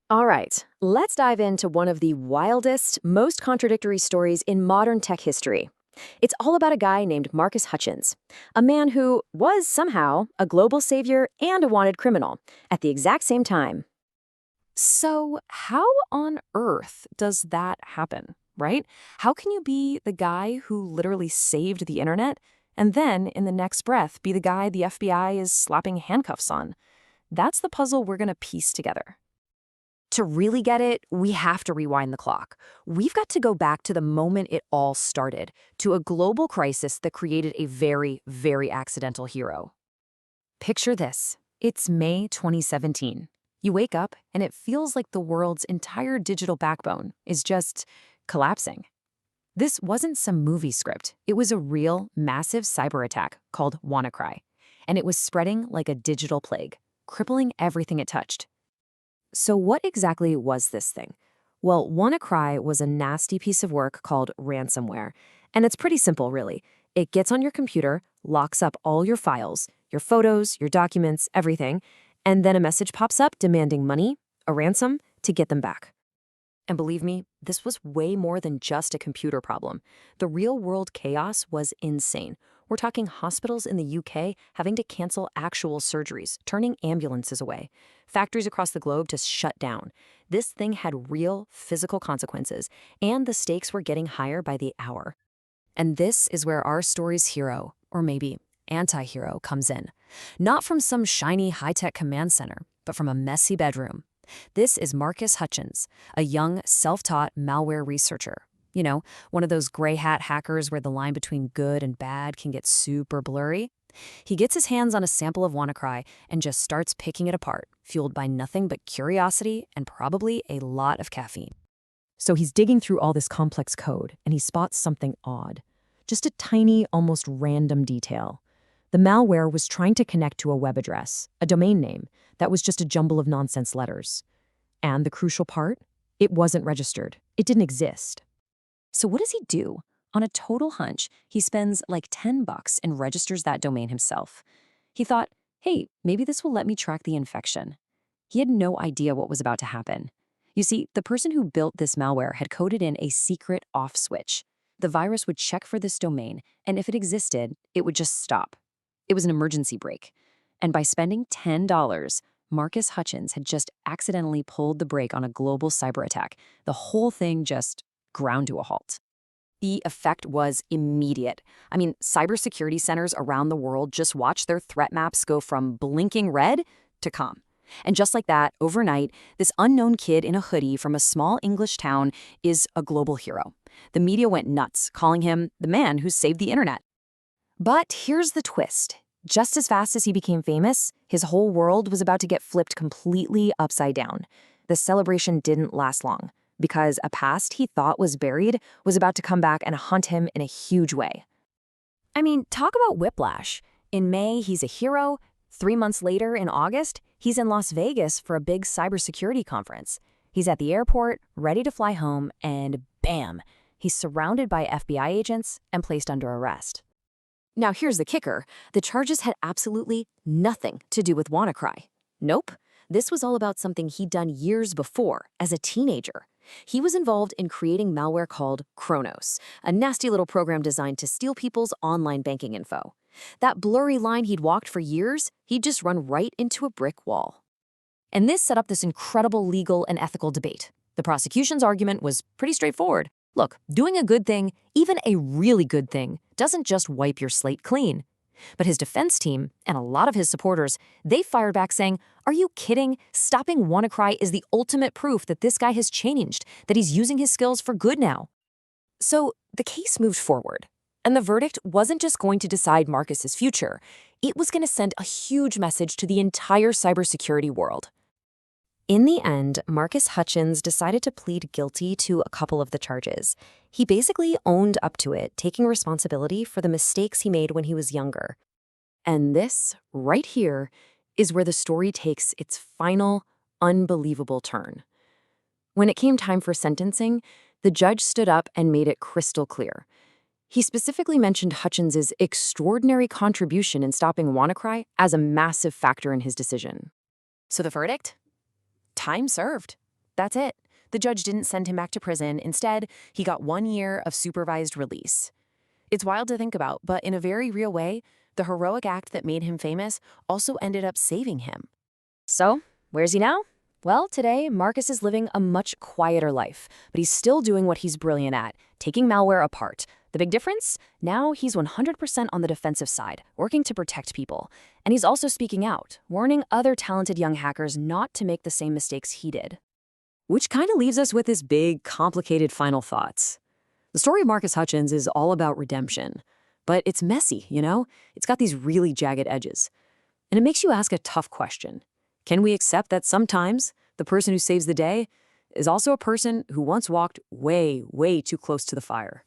All right, let's dive into one of the wildest, most contradictory stories in modern tech history. It's all about a guy named Marcus Hutchins, a man who was somehow a global savior and a wanted criminal at the exact same time. So, how on earth does that happen, right? How can you be the guy who literally saved the internet and then, in the next breath, be the guy the FBI is slapping handcuffs on? That's the puzzle we're going to piece together. To really get it, we have to rewind the clock. We've got to go back to the moment it all started, to a global crisis that created a very, very accidental hero. Picture this. It's May 2017. You wake up and it feels like the world's entire digital backbone is just collapsing. This wasn't some movie script. It was a real, massive cyber attack called WannaCry, and it was spreading like a digital plague, crippling everything it touched. So what exactly was this thing? Well, WannaCry was a nasty piece of work called ransomware, and it's pretty simple, really. It gets on your computer, locks up all your files, your photos, your documents, everything, and then a message pops up demanding money, a ransom, to get them back. And believe me, this was way more than just a computer problem. The real-world chaos was insane. We're talking hospitals in the UK having to cancel actual surgeries, turning ambulances away. Factories across the globe just shut down. This thing had real, physical consequences, and the stakes were getting higher by the hour. And this is where our story's hero, or maybe anti-hero, comes in. Not from some shiny high-tech command center, but from a messy bedroom. This is Marcus Hutchins, a young, self-taught malware researcher. You know, one of those gray hat hackers where the line between good and bad can get super blurry. He gets his hands on a sample of WannaCry and just starts picking it apart, fueled by nothing but curiosity and probably a lot of caffeine. So he's digging through all this complex code, and he spots something odd. Just a tiny, almost random detail. The malware was trying to connect to a web address, a domain name, that was just a jumble of nonsense letters. And the crucial part? It wasn't registered. It didn't exist. So what does he do? On a total hunch, he spends like $10 and registers that domain himself. He thought, hey, maybe this will let me track the infection. He had no idea what was about to happen. You see, the person who built this malware had coded in a secret off switch. The virus would check for this domain, and if it existed, it would just stop. It was an emergency brake. And by spending $10, Marcus Hutchins had just accidentally pulled the brake on a global cyber attack. The whole thing just ground to a halt. The effect was immediate. I mean, cybersecurity centers around the world just watched their threat maps go from blinking red to calm. And just like that, overnight, this unknown kid in a hoodie from a small English town is a global hero. The media went nuts, calling him the man who saved the internet. But here's the twist. Just as fast as he became famous, his whole world was about to get flipped completely upside down. The celebration didn't last long, because a past he thought was buried was about to come back and haunt him in a huge way. I mean, talk about whiplash. In May, he's a hero. 3 months later, in August, he's in Las Vegas for a big cybersecurity conference. He's at the airport, ready to fly home, and bam, he's surrounded by FBI agents and placed under arrest. Now here's the kicker. The charges had absolutely nothing to do with WannaCry. Nope. This was all about something he'd done years before, as a teenager. He was involved in creating malware called Kronos, a nasty little program designed to steal people's online banking info. That blurry line he'd walked for years, he'd just run right into a brick wall. And this set up this incredible legal and ethical debate. The prosecution's argument was pretty straightforward. Look, doing a good thing, even a really good thing, doesn't just wipe your slate clean. But his defense team, and a lot of his supporters, they fired back saying, are you kidding? Stopping WannaCry is the ultimate proof that this guy has changed, that he's using his skills for good now. So the case moved forward. And the verdict wasn't just going to decide Marcus's future. It was going to send a huge message to the entire cybersecurity world. In the end, Marcus Hutchins decided to plead guilty to a couple of the charges. He basically owned up to it, taking responsibility for the mistakes he made when he was younger. And this, right here, is where the story takes its final, unbelievable turn. When it came time for sentencing, the judge stood up and made it crystal clear. He specifically mentioned Hutchins's extraordinary contribution in stopping WannaCry as a massive factor in his decision. So the verdict? Time served. That's it. The judge didn't send him back to prison. Instead, he got 1 year of supervised release. It's wild to think about, but in a very real way, the heroic act that made him famous also ended up saving him. So, where's he now? Well, today, Marcus is living a much quieter life, but he's still doing what he's brilliant at, taking malware apart. The big difference? Now he's 100% on the defensive side, working to protect people. And he's also speaking out, warning other talented young hackers not to make the same mistakes he did. Which kind of leaves us with this big, complicated final thoughts. The story of Marcus Hutchins is all about redemption. But it's messy, you know? It's got these really jagged edges. And it makes you ask a tough question. Can we accept that sometimes the person who saves the day is also a person who once walked way, way too close to the fire?